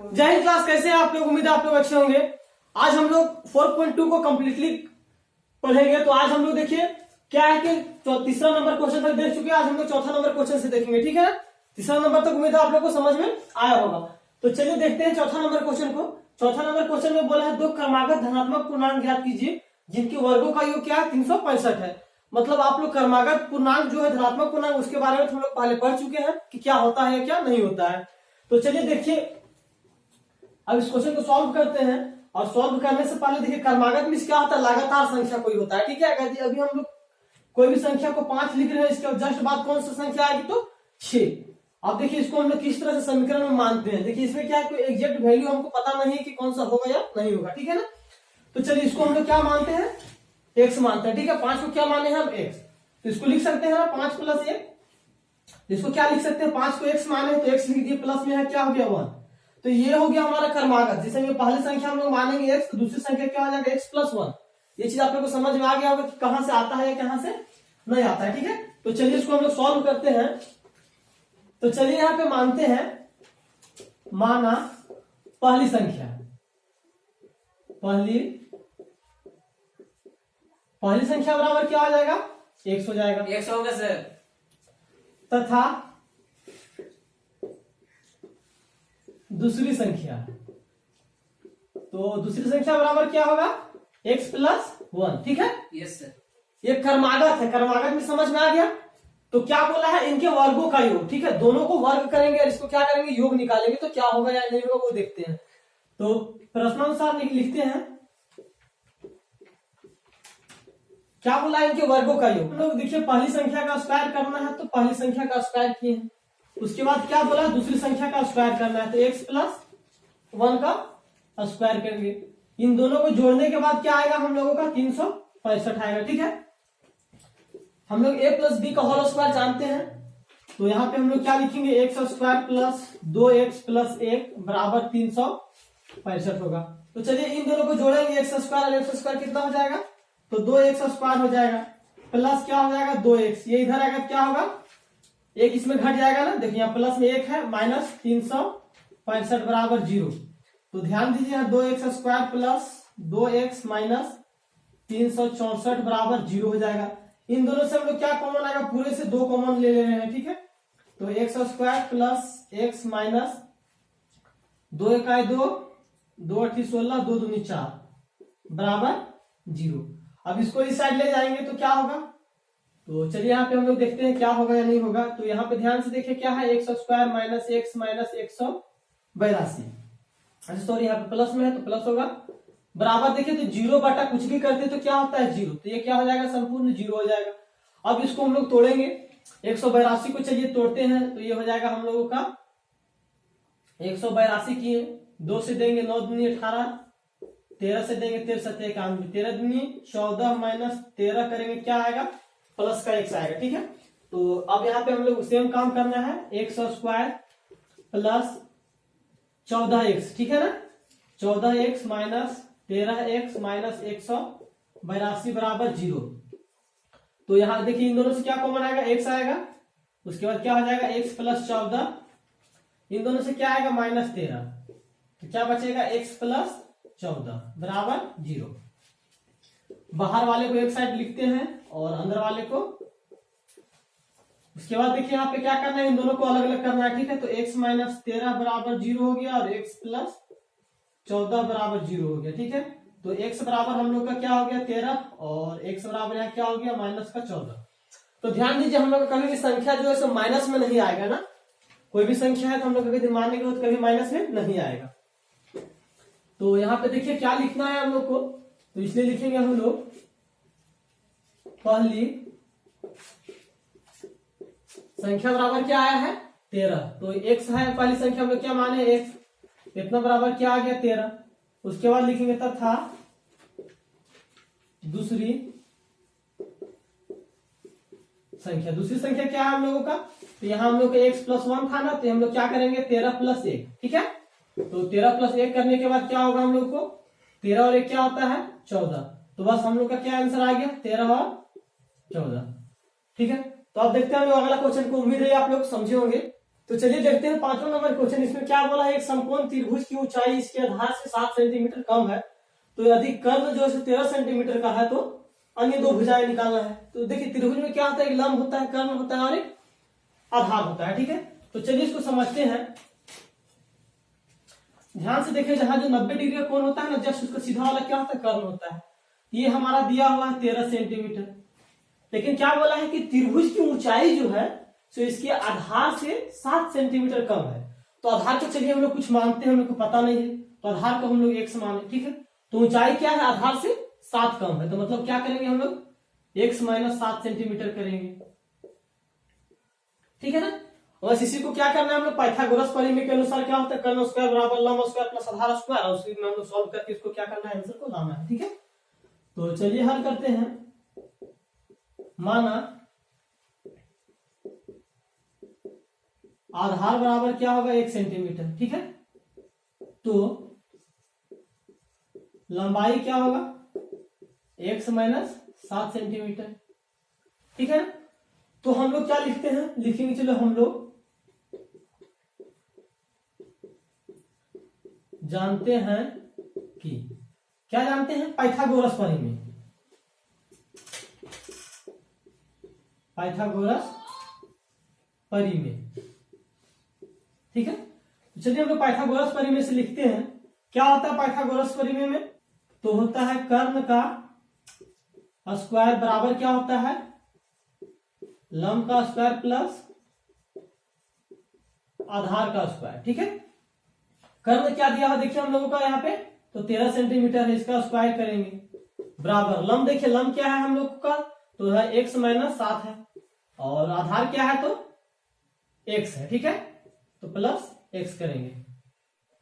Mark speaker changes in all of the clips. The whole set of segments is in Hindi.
Speaker 1: जय हिंद क्लास, कैसे हैं आप लोग? उम्मीद है आप लोग अच्छे होंगे। आज हम लोग 4.2 को कम्प्लीटली पढ़ेंगे। तो आज हम लोग देखिए क्या है कि तीसरा नंबर क्वेश्चन तक देख चुके हैं। आज हम लोग चौथा नंबर क्वेश्चन से देखेंगे, ठीक है। तीसरा नंबर तक उम्मीद है आप लोग को समझ में आया होगा। तो चलिए देखते हैं चौथा नंबर क्वेश्चन को। चौथा नंबर क्वेश्चन में बोला है दो क्रमागत धनात्मक पूर्णांक ज्ञात कीजिए जिनके वर्गों का योग क्या है 365 है। मतलब आप लोग क्रमागत पूर्णांक जो है धनात्मक पूर्णांक उसके बारे में हम लोग पहले पढ़ चुके हैं कि क्या होता है क्या नहीं होता है। तो चलिए देखिए अब इस क्वेश्चन को सॉल्व करते हैं। और सॉल्व करने से पहले देखिए क्रमागत में क्या होता है, लगातार संख्या कोई होता है, ठीक है। अभी हम लोग कोई भी संख्या को 5 लिख रहे हैं, इसके जस्ट बाद कौन सा संख्या आएगी तो 6। अब देखिए इसको हम लोग किस तरह से समीकरण में मानते हैं। देखिए इसमें क्या है, कोई एग्जैक्ट वैल्यू हमको पता नहीं है कि कौन सा होगा या नहीं होगा, ठीक है ना। तो चलिए इसको हम लोग क्या मानते हैं, x मानते हैं, ठीक है। 5 को क्या माने हैं हम x, तो इसको लिख सकते हैं ना 5 + 1। इसको क्या लिख सकते हैं, 5 को x माने तो x लिख दिए, प्लस में है क्या हो गया 1। तो ये हो गया हमारा क्रमागत। जैसे में पहली संख्या हम लोग मानेंगे x तो दूसरी संख्या क्या हो जाएगा x + 1। ये चीज आप लोग को समझ में आ गया होगा कि कहां से आता है या कहां से नहीं आता है, ठीक है। तो चलिए इसको हम लोग सॉल्व करते हैं। तो चलिए यहाँ पे मानते हैं, माना पहली संख्या, पहली संख्या बराबर क्या हो जाएगा, x हो जाएगा,
Speaker 2: x होगा सर।
Speaker 1: तथा दूसरी संख्या, तो दूसरी संख्या बराबर क्या होगा x + 1, ठीक है।
Speaker 2: Yes sir.
Speaker 1: ये क्रमागत है, क्रमागत में समझ में आ गया। तो क्या बोला है, इनके वर्गों का योग, ठीक है। दोनों को वर्ग करेंगे और इसको क्या करेंगे, योग निकालेंगे। तो क्या होगा या नहीं होगा वो देखते हैं। तो प्रश्नानुसार लिखते हैं क्या बोला है, इनके वर्गों का योग। हम लोग देखिए पहली संख्या का स्क्वायर करना है तो पहली संख्या का स्क्वायर किए हैं। उसके बाद क्या बोला, दूसरी संख्या का स्क्वायर करना है तो x + 1 का स्क्वायर करेंगे। इन दोनों को जोड़ने के बाद क्या आएगा हम लोगों का 365 आएगा, ठीक है। हम लोग a + b का होल स्क्वायर जानते हैं। तो यहाँ पे हम लोग क्या लिखेंगे, x² + 2x + 1 बराबर 365 होगा। तो चलिए इन दोनों को जोड़ेंगे, x² और x² कितना हो जाएगा, तो 2x² हो जाएगा, प्लस क्या हो जाएगा 2x। ये इधर आएगा क्या होगा, एक इसमें घट जाएगा ना। देखिए यहाँ प्लस में 1 है, माइनस 365 बराबर 0। तो ध्यान दीजिए यहाँ 2x² + 2x माइनस 364 बराबर 0 हो जाएगा। इन दोनों से हम लोग क्या कॉमन आएगा, पूरे से 2 कॉमन ले रहे हैं, ठीक है। तो x² + x माइनस 2 × 1 2, 2 × 8 16, 2 दूनी 4 बराबर 0। अब इसको इस साइड ले जाएंगे तो क्या होगा, तो चलिए यहाँ पे हम लोग देखते हैं क्या होगा या नहीं होगा। तो यहाँ पे ध्यान से देखिए क्या है, x² - x माइनस 182। अच्छा सॉरी, यहाँ पे प्लस में है तो प्लस होगा, बराबर देखिए तो 0 बटा कुछ भी करते तो क्या होता है 0। तो ये क्या हो जाएगा, संपूर्ण 0 हो जाएगा। अब इसको हम लोग तोड़ेंगे, 182 को चलिए तोड़ते हैं तो ये हो जाएगा हम लोगों का 182 किए 2 से देंगे 9 दूनी 18, 13 से देंगे 13 7 91, 13 दूनी 14 माइनस 13 करेंगे क्या आएगा, प्लस का x आएगा, ठीक है। तो अब यहाँ पे हम लोग सेम काम करना है, x² + 14x, ठीक है ना। 14x माइनस 13x माइनस 182 बराबर 0। तो यहाँ देखिए इन दोनों से क्या कॉमन आएगा, x आएगा। उसके बाद क्या हो जाएगा, x + 14, इन दोनों से क्या आएगा -13। तो क्या बचेगा, x + 14 बराबर 0। बाहर वाले को एक साइड लिखते हैं और अंदर वाले को। उसके बाद देखिए यहाँ पे क्या करना है, इन दोनों को अलग अलग करना है, ठीक है। तो x - 13 बराबर 0 हो गया और x + 14 बराबर 0 हो गया, ठीक है। तो x बराबर हम लोग का क्या हो गया 13 और x बराबर यहाँ क्या हो गया -14। तो ध्यान दीजिए हम लोग कभी भी संख्या जो है सो माइनस में नहीं आएगा ना। कोई भी संख्या है तो हम लोग कभी मानेंगे तो कभी माइनस में नहीं आएगा। तो यहाँ पे देखिए क्या लिखना है हम लोग को, तो इसलिए लिखेंगे हम लोग पहली संख्या बराबर क्या आया है 13। तो x है पहली संख्या हम लोग क्या माने x, इतना बराबर क्या आ गया 13। उसके बाद लिखेंगे तथा दूसरी संख्या क्या है हम लोगों का, तो यहाँ हम लोग का x + 1 था ना, तो हम लोग क्या करेंगे 13 + 1, ठीक है। तो 13 + 1 करने के बाद क्या होगा हम लोग को, 13 और 1 क्या होता है 14। तो बस हम लोग का क्या आंसर आ गया 13 और 14, ठीक है। तो अब देखते हैं हम लोग अगला क्वेश्चन को। उम्मीद है आप लोग समझे होंगे। तो चलिए देखते हैं 5वां नंबर क्वेश्चन। इसमें क्या बोला है, एक समकोण त्रिभुज की ऊंचाई इसके आधार से 7 सेंटीमीटर कम है, तो यदि कर्ण जो है 13 सेंटीमीटर का है तो अन्य दो भुजाएं निकालना है। तो देखिए त्रिभुज में क्या होता है, एक लंब होता है, कर्ण होता है और एक आधार होता है। ठीक है, तो चलिए इसको समझते हैं। ध्यान से देखिए, जहां जो 90 डिग्री का कोण होता है ना, जस्ट उसका सीधा वाला क्या होता है, कर्ण होता है। ये हमारा दिया हुआ है 13 सेंटीमीटर, लेकिन क्या बोला है कि त्रिभुज की ऊंचाई जो है तो इसके आधार से 7 सेंटीमीटर कम है। तो आधार को चलिए हम लोग कुछ मानते हैं, हम लोग को पता नहीं है, तो आधार को हम लोग x माने। ठीक है, तो ऊंचाई क्या है, आधार से 7 कम है, तो मतलब क्या करेंगे हम लोग, x माइनस 7 सेंटीमीटर करेंगे। ठीक है ना, बस इसी को क्या करना है हम लोग, पाइथागोरस परिमेय के अनुसार क्या होता है, कर्ण स्क्वायर बराबर लंब स्क्वायर प्लस आधार स्क्वायर, और उसी में हम लोग सॉल्व करके इसको क्या करना है, आंसर को लाना है। ठीक है, तो चलिए हल करते हैं। माना आधार बराबर क्या होगा, 1 सेंटीमीटर। ठीक है, तो लंबाई क्या होगा, x माइनस 7 सेंटीमीटर। ठीक है, तो हम लोग क्या लिखते हैं, लिखेंगे, चलो हम लोग जानते हैं कि क्या जानते हैं, पाइथागोरस परिमेय। पाइथागोरस परिमेय। ठीक है, तो चलिए हम लोग पाइथागोरस परिमेय से लिखते हैं। क्या होता है पाइथागोरस परिमेय में, तो होता है कर्ण का स्क्वायर बराबर क्या होता है, लंब का स्क्वायर प्लस आधार का स्क्वायर। ठीक है, कर्ण क्या दिया हुआ देखिए हम लोगों का यहाँ पे, तो 13 सेंटीमीटर है, इसका स्क्वायर करेंगे बराबर लंब, देखिए लंब क्या है हम लोग का, तो है x माइनस 7 है, और आधार क्या है तो x है। ठीक है, तो प्लस x करेंगे,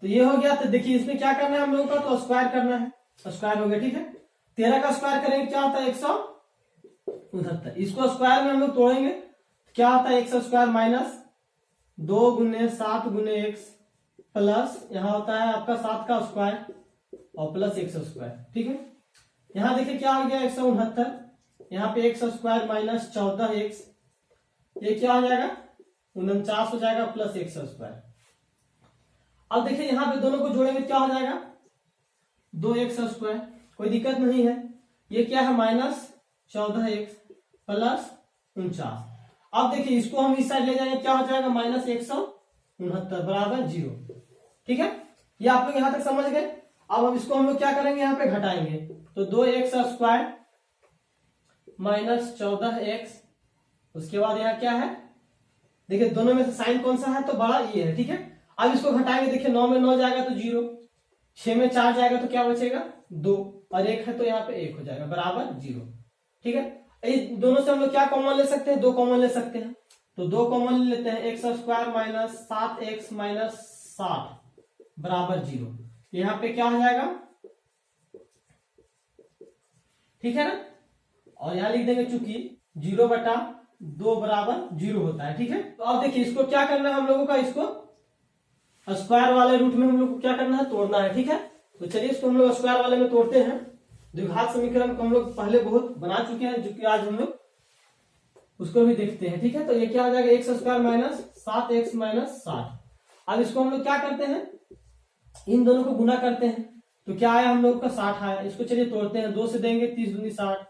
Speaker 1: तो ये हो गया। तो देखिए इसमें क्या करना है हम लोगों का, तो स्क्वायर करना है, स्क्वायर हो गया। ठीक है, 13 का स्क्वायर करेंगे क्या होता है, 169, इसको स्क्वायर में हम लोग तोड़ेंगे, क्या होता है, x स्क्वायर माइनस 2 गुने 7 गुने x प्लस यहाँ होता है आपका 7 का स्क्वायर और प्लस x स्क्वायर। ठीक है, यहाँ देखिए क्या हो गया, 169, यहाँ पे x स्क्वायर माइनस 14x, ये क्या हो जाएगा, 49 हो जाएगा प्लस x स्क्वायर। अब देखिए यहाँ पे दोनों को जोड़ेंगे क्या हो जाएगा, 2x स्क्वायर, कोई दिक्कत नहीं है। ये क्या है, माइनस 14x प्लस 49। अब देखिए इसको हम इस साइड ले जाएंगे, क्या हो जाएगा, माइनस 169 बराबर 0। ठीक है, ये आप लोग यहां तक समझ गए। अब इसको हम लोग क्या करेंगे, यहाँ पे घटाएंगे, तो 2x स्क्वायर माइनस 14x, उसके बाद यहाँ क्या है, देखिए दोनों में से साइन कौन सा है, तो बड़ा ये है। ठीक है, अब इसको घटाएंगे, देखिए 9 में 9 जाएगा तो 0, 6 में 4 जाएगा तो क्या बचेगा 2, और 1 है तो यहाँ पे 1 हो जाएगा बराबर 0। ठीक है, इस दोनों से हम लोग क्या कॉमन ले सकते हैं, 2 कॉमन ले सकते हैं, तो 2 कॉमन ले लेते हैं, x square minus 7x minus 60 बराबर 0। यहाँ पे क्या हो जाएगा, ठीक है ना, और यहाँ लिख देंगे चूंकि 0/2 बराबर 0 होता है। ठीक है, तो अब देखिए इसको क्या करना है हम लोगों का, इसको स्क्वायर वाले रूट में हम लोग को क्या करना है, तोड़ना है। ठीक है, तो चलिए इसको हम लोग स्क्वायर वाले में तोड़ते हैं। द्विघात समीकरण को हम लोग पहले बहुत बना चुके हैं, जो कि आज हम लोग उसको भी देखते हैं। ठीक है, तो ये क्या हो जाएगा, x square minus 7x minus 60। अब इसको हम लोग क्या करते हैं, इन दोनों को गुना करते हैं, तो क्या आया हम लोग का 60 आया। इसको चलिए तोड़ते हैं, 2 से देंगे 30 दूनी 60,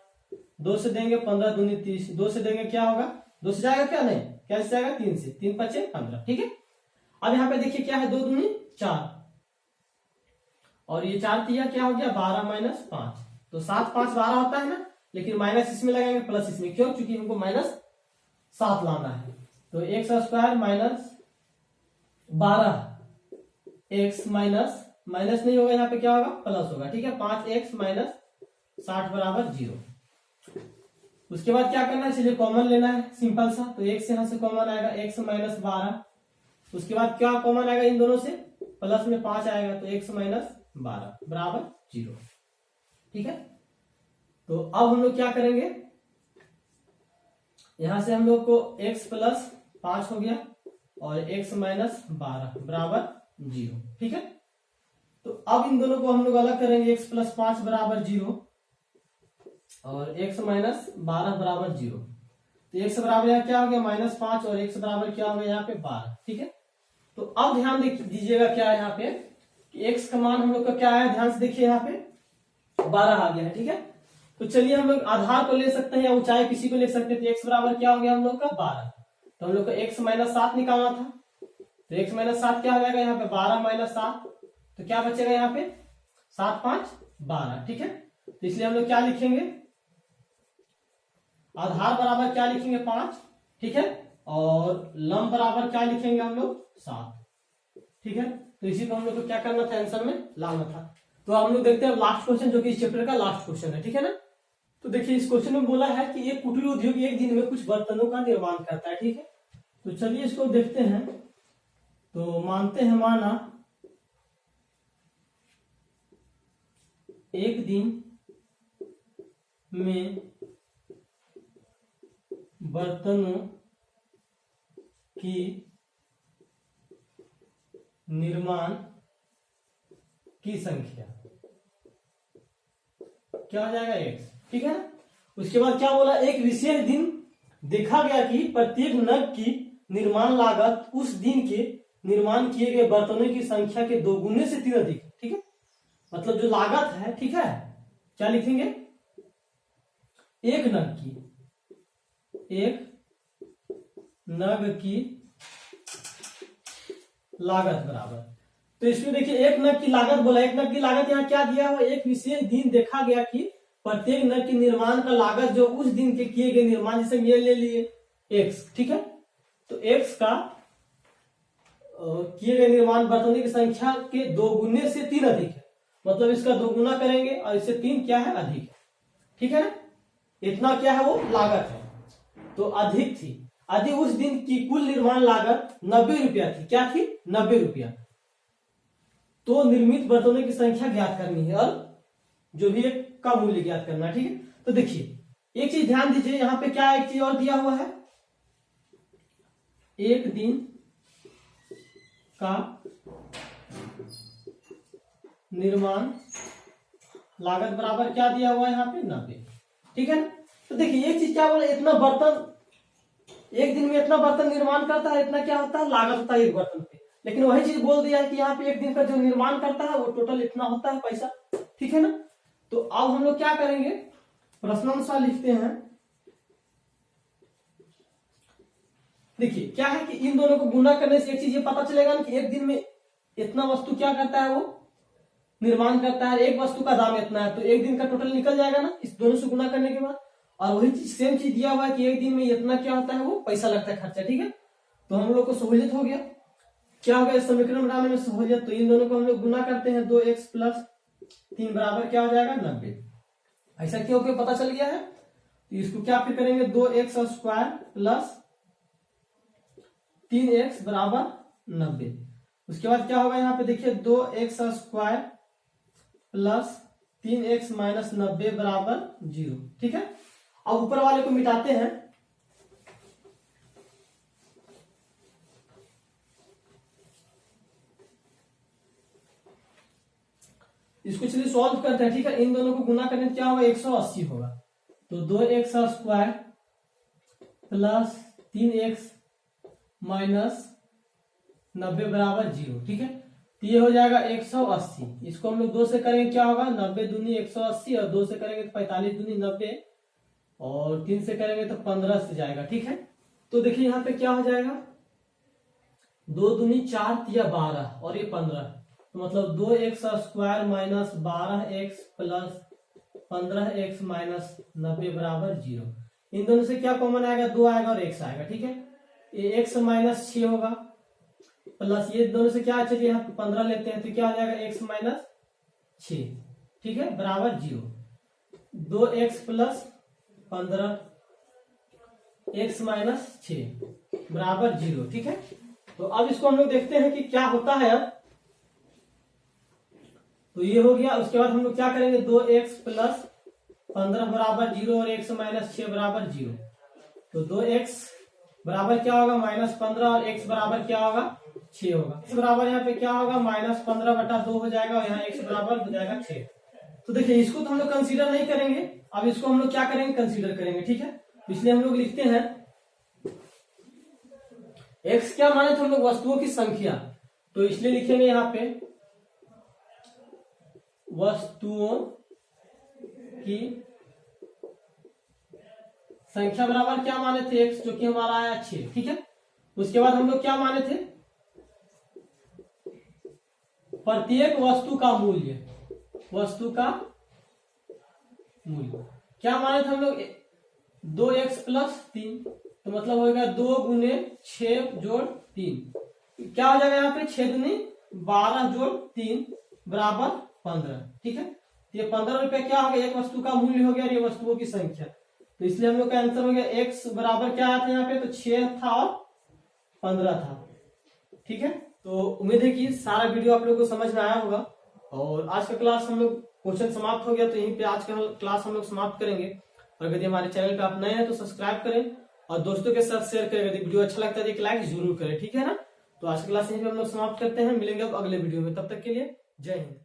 Speaker 1: 2 से देंगे 15 दूनी 30, 2 से देंगे क्या होगा, 2 से जाएगा क्या, नहीं कैसे जाएगा, 3 से, 3 5 15। ठीक है, अब यहाँ पे देखिए क्या है, 2 दूनी 4, और ये 4 तिया क्या हो गया 12 माइनस 5, तो 7 5 12 होता है ना, लेकिन माइनस इसमें लगाएंगे प्लस इसमें, क्यों, क्योंकि हमको माइनस 7 लाना है। तो x square minus 12 x minus minus नहीं होगा, यहाँ पे क्या होगा प्लस होगा। ठीक है, 5x माइनस 60 बराबर 0। उसके बाद क्या करना है, चलिए कॉमन लेना है सिंपल सा, तो x यहां से कॉमन आएगा, x माइनस 12, उसके बाद क्या कॉमन आएगा इन दोनों से, प्लस में 5 आएगा, तो x माइनस 12 बराबर 0। ठीक है, तो अब हम लोग क्या करेंगे, यहां से हम लोग को x प्लस 5 हो गया और x माइनस 12 बराबर 0। ठीक है, तो अब इन दोनों को हम लोग अलग करेंगे, x प्लस 5 बराबर 0 और x माइनस 12 बराबर 0। तो x बराबर यहाँ क्या हो गया -5 और x बराबर क्या हो गया यहाँ पे 12। ठीक है, तो अब ध्यान दीजिएगा क्या है यहाँ पे कि x का मान हम लोग का क्या है, ध्यान से देखिए यहाँ पे 12 आ गया है। ठीक है, तो चलिए हम लोग आधार को ले सकते हैं या ऊंचाई किसी को ले सकते हैं। तो x बराबर क्या हो गया हम लोग का 12, तो हम लोग को x -7 निकालना था। तो x -7 क्या हो जाएगा यहाँ पे 12 - 7, तो क्या बचेगा यहाँ पे 7 5 12। ठीक है, तो इसलिए हम लोग क्या लिखेंगे, आधार बराबर क्या लिखेंगे 5। ठीक है, और लंब बराबर क्या लिखेंगे हम लोग 7। ठीक है, तो इसी को हम लोग को क्या करना था, आंसर में लाना था। तो हम लोग देखते हैं लास्ट क्वेश्चन, जो कि इस चैप्टर का लास्ट क्वेश्चन है। ठीक है ना, तो देखिए इस क्वेश्चन में बोला है कि एक कुटीर उद्योग एक दिन में कुछ बर्तनों का निर्माण करता है। ठीक है, तो चलिए इसको देखते हैं। तो मानते हैं माना एक दिन में बर्तनों की निर्माण की संख्या क्या हो जाएगा x। ठीक है ना, उसके बाद क्या बोला, एक विशेष दिन देखा गया कि प्रत्येक नग की निर्माण लागत उस दिन के निर्माण किए गए बर्तनों की संख्या के 2 गुने से 3 अधिक। ठीक है, मतलब जो लागत है, ठीक है, क्या लिखेंगे, एक नग की लागत बराबर। तो इसमें देखिए एक नग की लागत बोला, एक नग की लागत यहाँ क्या दिया हुआ, एक विशेष दिन देखा गया कि प्रत्येक नग की निर्माण का लागत जो उस दिन के किए गए निर्माण, जैसे ये ले लिए x। ठीक है, तो x का किए गए निर्माण बर्तनों की संख्या के 2 गुने से 3 अधिक है, मतलब इसका 2 गुना करेंगे और इससे 3 क्या है, अधिक है। ठीक है ना, इतना क्या है वो लागत है, तो अधिक थी। यदि उस दिन की कुल निर्माण लागत 90 रुपया थी, क्या थी 90 रुपया, तो निर्मित बर्तनों की संख्या ज्ञात करनी है और जो भी एक का मूल्य ज्ञात करना है। ठीक है, तो देखिए एक चीज ध्यान दीजिए, यहां पे क्या एक चीज और दिया हुआ है, एक दिन का निर्माण लागत बराबर क्या दिया हुआ है यहाँ पे 90। ठीक है ना, तो देखिए एक चीज क्या बोला, इतना बर्तन एक दिन में इतना बर्तन निर्माण करता है, इतना क्या होता है, लागत होता है एक बर्तन पे। लेकिन वही चीज बोल दिया है कि यहाँ पे एक दिन का जो निर्माण करता है वो टोटल इतना होता है पैसा। ठीक है ना, तो अब हम लोग क्या करेंगे, प्रश्नानुसार लिखते हैं। देखिए क्या है कि इन दोनों को गुना करने से एक चीज ये पता चलेगा ना कि एक दिन में इतना वस्तु क्या करता है, वो निर्माण करता है, एक वस्तु का दाम इतना है, तो एक दिन का टोटल निकल जाएगा ना इस दोनों से गुना करने के बाद। और वही चीज सेम चीज दिया हुआ है कि एक दिन में इतना क्या होता है, वो पैसा लगता है, खर्चा। ठीक है, तो हम लोग को सहूलियत हो गया, क्या हो गया इस समीकरण बनाने में सहूलियत। तो इन दोनों को हम लोग गुना करते हैं, 2x + 3 बराबर क्या हो जाएगा 90। ऐसा क्यों क्यों पता चल गया है, तो इसको क्या फिर करेंगे, 2x² + 3x बराबर 90। उसके बाद क्या होगा यहाँ पे देखिए, 2x² + 3x - 90 बराबर 0। ठीक है, अब ऊपर वाले को मिटाते हैं, इसको चलिए सॉल्व करते हैं। ठीक है, इन दोनों को गुना करने क्या होगा, 180 होगा। तो 2x² + 3x - 90 बराबर 0। ठीक है, तो ये हो जाएगा 180। इसको हम लोग 2 से करेंगे क्या होगा, 90 दूनी 180, और 2 से करेंगे तो 45 दूनी 90, और 3 से करेंगे तो 15 से जाएगा। ठीक है, तो देखिए यहाँ पे क्या हो जाएगा, 2 दूनी 4 या 12 और ये 15, तो मतलब 2x² - 12x + 15x - 90 बराबर 0। इन दोनों से क्या कॉमन आएगा, 2 आएगा और x आएगा। ठीक है, ये x - 6 होगा, प्लस ये दोनों से क्या, चलिए यहाँ 15 लेते हैं, तो क्या हो जाएगा x - 6। ठीक है, बराबर 0। 2x + 15 x - 6 बराबर 0। ठीक है, तो अब इसको हम लोग देखते हैं कि क्या होता है। अब तो ये हो गया, उसके बाद हम लोग क्या करेंगे, 2x + 15 बराबर 0 और x - 6 बराबर 0। तो 2x बराबर क्या होगा, -15, और x बराबर क्या होगा, 6 होगा। x बराबर यहाँ पे क्या होगा, -15/2 हो जाएगा, और यहाँ x बराबर हो जाएगा 6। तो देखिए इसको तो हम लोग कंसीडर नहीं करेंगे, अब इसको हम लोग क्या करेंगे, कंसीडर करेंगे। ठीक है, इसलिए हम लोग लिखते हैं एक्स क्या माने थे हम लोग? वस्तुओं की संख्या। तो इसलिए लिखेंगे यहाँ पे वस्तुओं की संख्या बराबर क्या माने थे? एक्स, जो कि हमारा आया 6। ठीक है, उसके बाद हम लोग क्या माने थे? प्रत्येक वस्तु का मूल्य, वस्तु का मूल्य क्या माने थे हम लोग? 2x + 3। तो मतलब होगा 2 × 6 + 3। क्या हो जाएगा यहाँ पे? 6 दूनी 12 + 3 बराबर 15। ठीक है, ये 15 रुपए क्या हो गया? एक वस्तु का मूल्य हो गया और ये वस्तुओं की संख्या। तो इसलिए हम लोग का आंसर हो गया x बराबर क्या आया था यहाँ पे? तो 6 था और 15 था। ठीक है, तो उम्मीद है कि सारा वीडियो आप लोगों को समझ में आया होगा। और आज का क्लास हम लोग क्वेश्चन समाप्त हो गया, तो यहीं पे आज का क्लास हम लोग समाप्त करेंगे। और यदि हमारे चैनल पे आप नए हैं तो सब्सक्राइब करें और दोस्तों के साथ शेयर करें। यदि वीडियो अच्छा लगता है तो एक लाइक जरूर करें। ठीक है ना, तो आज का क्लास यहीं पे हम लोग समाप्त करते हैं। मिलेंगे अब अगले वीडियो में, तब तक के लिए जय हिंद।